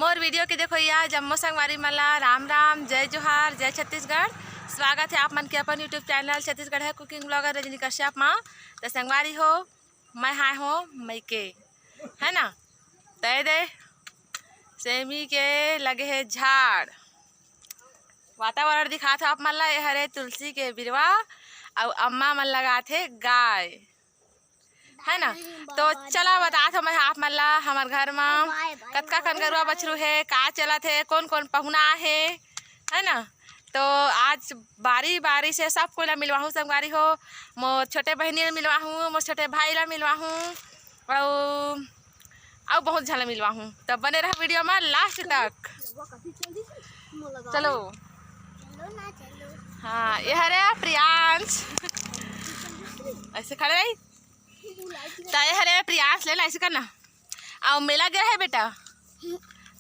मोर video के देखो या जम्मू संगवारी मला राम राम, जय जोहार, जय छत्तीसगढ़। स्वागत है आप मन के अपन यूट्यूब चैनल छत्तीसगढ़ है कुकिंग ब्लॉगर रजनी कश्यप माँ। तो संगवारी हो मैं हाय हो मई के है ना। तय दे सेमी के लगे है झाड़, वातावरण दिखा था आप मन ला। ये हरे तुलसी के बिरवा और अम्मा मन लगा थे गाय है ना। तो चला बता था मैं आप मन ला हमार घर में कतका कन गरुआ बछरू है, का चला थे, कौन कौन पहुना है ना। तो आज बारी बारी से सब कोई ला मिलवाहूँ संगवारी हो। मोर छोटे बहनी ला मिलवाहूँ, मोर छोटे भाई ला मिलवाहूँ और बहुत झन मिलवाहूँ। तो बने रहा वीडियो में लास्ट तक। चलो हाँ, ये हरे प्रियांश ऐसे खड़े रही। ताए हरे प्रियांश ले ला ऐसे करना। आओ मेला गया है बेटा,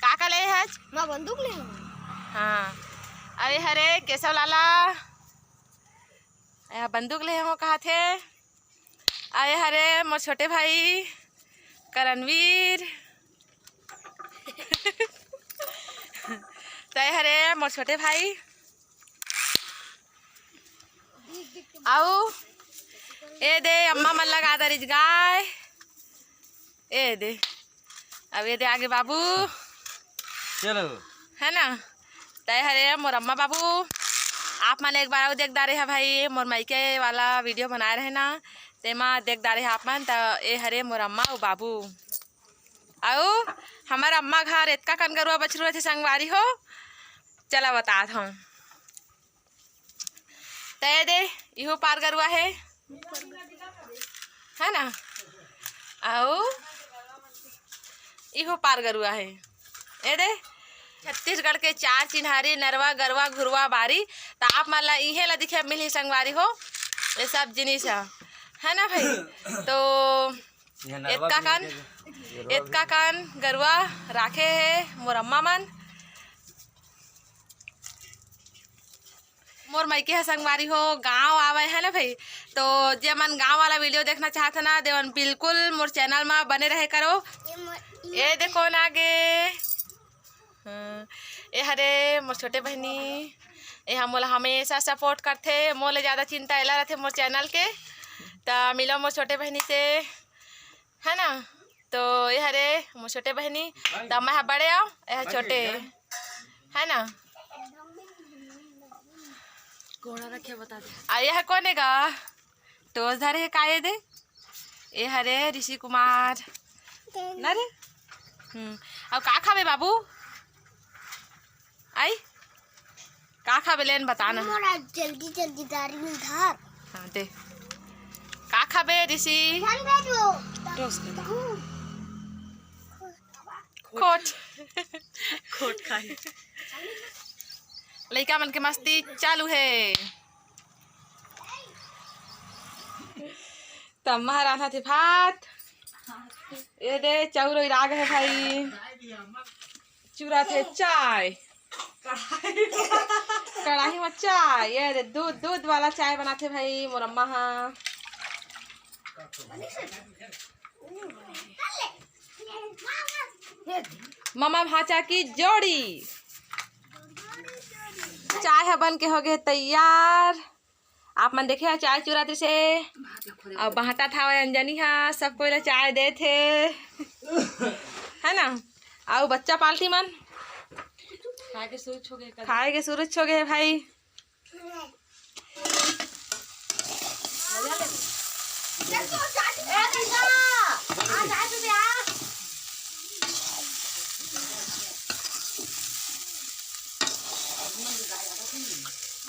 का ले है? मैं बंदूक ले। हाँ अरे हरे केशव लाला बंदूक ले हो कहा थे। अरे हरे मोर छोटे भाई करणवीर ताए हरे मोर छोटे भाई आओ ए दे अम्मा मन लगा दरिज गाय ए दे। अब ये दे आगे बाबू चलो है ना। तय हरे मोर अम्मा बाबू आप मन एक बार और देख दारे है भाई, मोर मायके वाला वीडियो बनाए रहे ना तेमा देख दारे है आप मन। तो ए हरे मोर अम्मा और बाबू आओ हमारा अम्मा घर इतना कन गरुआ बछरू रहे संगवारी हो। चला बता हूँ तय दे इहो पार गरुआ है ना। आओ इहो पार गरुआ है। ए दे छत्तीसगढ़ के चार चिन्हारी नरवा गरवा घुरवा बारी। तो आप मान ला इहे ला दिखे मिली संगवारी हो ये सब जिनिस है ना भाई। तो इतका कान गरुआ राखे है मोर अम्मा मन, मोर मायके है संगवारी हो। गांव आवे है ना भाई। तो जे मन गांव वाला वीडियो देखना चाहते ना देवन बिल्कुल मोर चैनल में बने रहे करो। ये देखो ना आगे ये हरे मोर छोटे बहनी ये हम मोला हमेशा सपोर्ट करते, मोले ज़्यादा चिंता एला रहते मोर चैनल के। तो मिलो मोर छोटे बहनी से है ना। तो ये हरे मोर छोटे बहनी तो मैं बड़े आओ यह छोटे है ना। घोड़ा रखे बता दे। यह कौन है गा टोस धरे है का ये दे। ये हरे ऋषि कुमार ना रे। अब का खाबे बाबू आई का खाबे लेन बताना। जल्दी जल्दी दारी में धार। हाँ दे का खाबे ऋषि। टोस खोट खोट खाई लड़का मन के मस्ती चालू है। तब महाराणा थे भात ये दे चाउर राग है भाई, चूरा थे चाय कढ़ाई में चाय। ये दे दूध वाला चाय बनाते भाई मोर अम्मा। हाँ मामा भाचा की जोड़ी चाय है बन के हो गए तैयार। आप मन देखे चाय चुराते से और बांटा था अंजनी हा सब कोई चाय दे थे है ना। और बच्चा पाल्टी मन खाए के शुरू हो गए भाई।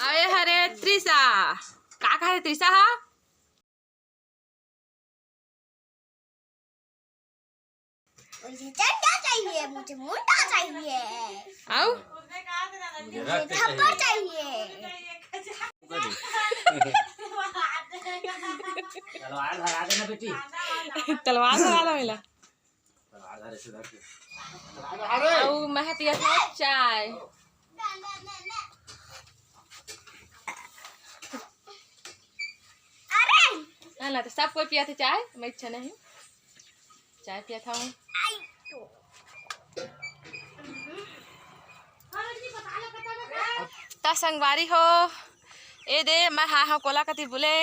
अरे हरे त्रिशा का है त्रिशा हा मुझे चंदा चाहिए, मुझे मोटा चाहिए, आओ मुझे थप्पड़ चाहिए। तलवार धरा देना बेटी। तलवार धरा दो मिला। आओ मैं पिया था चाय। ना तो सब कोई पिया थे चाय, मैं इच्छा नहीं चाय पिया था हूँ। संगवारी हो ए दे मैं हाँ हाँ कोला कति बुले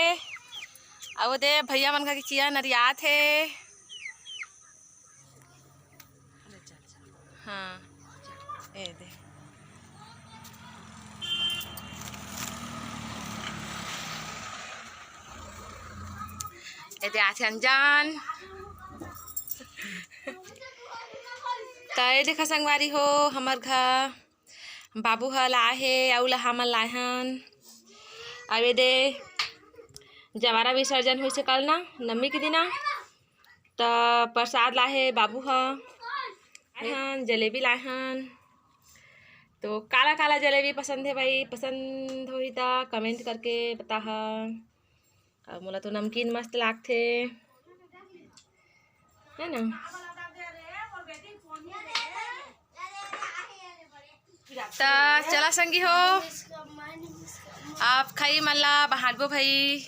अब दे भैया मन का की चिया नरिया थे। हाँ ए दे ए दे आथे अनजान तय देखा संगवारी हो हमार घर बाबू ह लाए हे अउला हमन लाए हन। अबे दे जवारा विसर्जन हुई से कल ना नमी के दिना तो प्रसाद लाए हे बाबू ह हन जलेबी लाए हन। तो काला काला जलेबी पसंद है भाई, पसंद होई तो कमेंट करके बता हा। और मोला तो नमकीन मस्त लागथे है ना। तो चला संगी हो आप खाई मल्ला बहाडबो भाई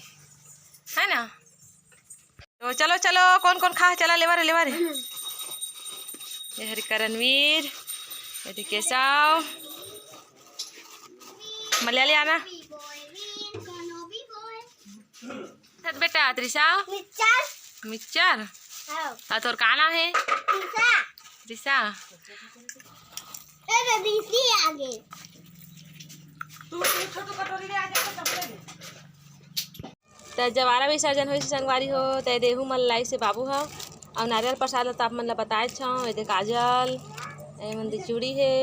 है ना। तो चलो चलो कौन कौन खा चला लेवारे लेवारे ये हरि करणवीर ये केशव मलयाली आना बेटा त्रिशा मिक्सचर तोर का नाम है त्रिशा आगे तो जवारा विसर्जन हो संगवारी हो तो देहू मन लाई से बाबू ह और नारियल प्रसाद तो आप मन ला बताए छो ये दे काजल ये मन दे चूड़ी है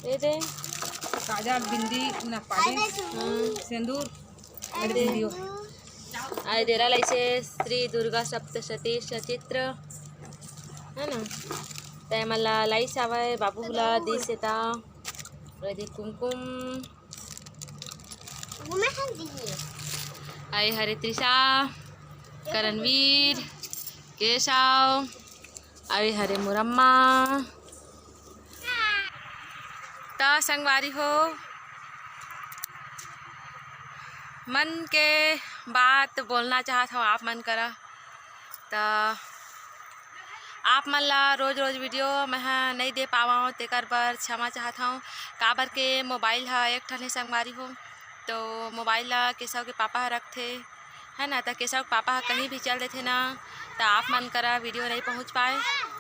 ये दे काजल बिंदी नपाली सिंदूर आई देरा लाई से श्री दुर्गा सप्तशती सचित्र है ना। ते मन ला लाई सावे बाबू ला दी से ता दे कुमकुम आई हरे त्रिशा करणवीर केशव आई हरे मुरम्मा ता संगवारी हो मन के बात बोलना चाहत हूँ आप मन करा। तो आप मन ला रोज रोज वीडियो मैं नहीं दे पावा तेकर पर क्षमा चाहत हूँ। काबर के मोबाइल है एक ठन संगवारी हो तो मोबाइल ला केशव के पापा रखते है ना। तो केशव के पापा कहीं भी चल देते ना तो आप मन करा वीडियो नहीं पहुँच पाए।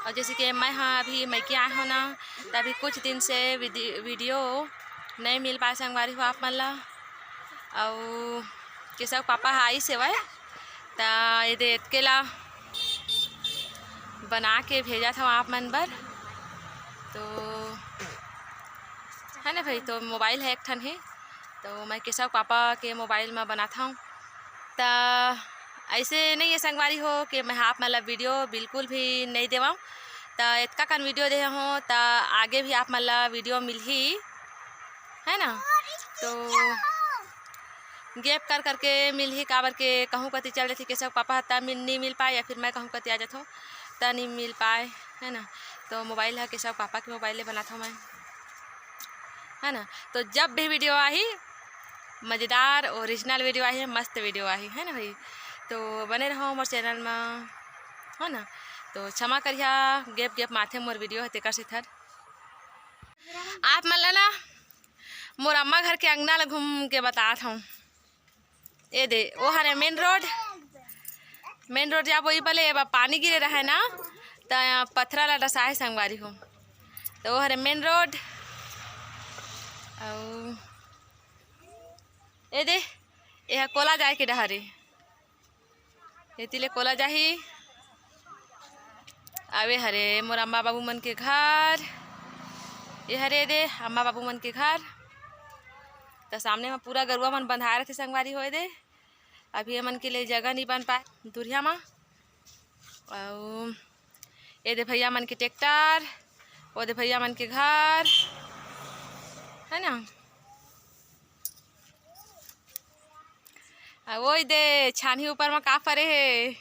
और जैसे कि मैं हाँ अभी मैके आए हो ना तो अभी कुछ दिन से वीडियो नहीं मिल पाए संगवारी हो आप मन ला। और केशव पापा आई से वह तो ये दे केला बना के भेजा था आप मन बर तो है ना भाई। तो मोबाइल है एक ठन है तो मैं केशव पापा के मोबाइल में बनाता हूँ। तो ऐसे नहीं है संगवारी हो कि मैं आप मतलब वीडियो बिल्कुल भी नहीं देवाऊँ। तो इतना कन वीडियो दे हो तो आगे भी आप मतलब वीडियो मिल ही है ना। तो गैप कर करके मिल ही काबर के कहूँ कति चल रही थी केशव पापा तब नहीं मिल पाए या फिर मैं कहूँ कति आ जाता हूँ तब नहीं मिल पाए है ना। तो मोबाइल है केशव पापा के मोबाइल बनाता हूँ मैं है ना। तो जब भी वीडियो आई मज़ेदार ओरिजिनल वीडियो आई है मस्त वीडियो आई है ना भाई। तो बने रहो मोर चैनल में है ना। तो क्षमा करिया गैप गैप माथे मोर वीडियो है तेकर से थर आप मन ला ना मोर अम्मा घर के अंगना ला घूम के बतात हूँ। ये दे वो हरे मेन रोड जब वही पले पानी गिरे रहा ना तो पत्थरा ला डसाए संगवारी हो तो वो हरे मेन रोड। और ये दे यह कोला जाए के डहरे ये तिले कोला जाही आवे हरे मोर अम्मा बाबू मन के घर ये हरे दे अम्मा बाबू मन के घर। तो सामने में पूरा गरुआ मन बंधाए रहे संगवारी हो दे अभी ये मन के लिए जगह नहीं बन पाए दुरिया में। और ये दे भैया मन के ट्रैक्टर वो दे भैया मन के घर है ना। वो दे छानी ऊपर में का फरे है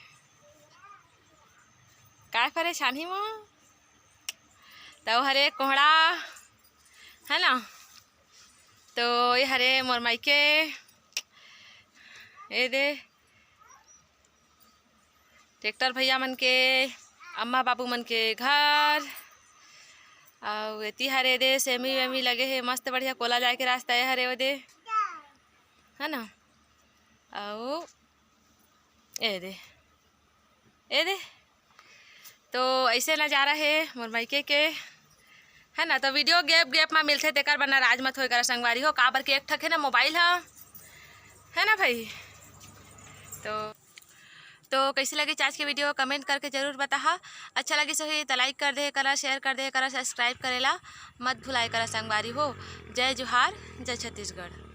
का फरे छानी में तो हरे कोहड़ा है ना। तो ये हरे मोर मायके ये दे ट्रैक्टर भैया मन के अम्मा बाबू मन के घर और अगती हरे दे सेमी वेमी लगे है मस्त बढ़िया कोला जाए के रास्ता है हरे दे है ना। आओ ए दे तो ऐसे नज़ारा है मोर मायके के है ना। तो वीडियो गैप में मिलते तेकर बना राज मत हो कर संगवारी हो काबर के एक ठक है ना मोबाइल है ना भाई। तो कैसी लगी आज की वीडियो कमेंट करके ज़रूर बता। अच्छा लगी सही तो लाइक कर दे करा, शेयर कर दे करा, सब्सक्राइब करेला मत भुलाए करा संगवारी हो। जय जोहार जय छत्तीसगढ़।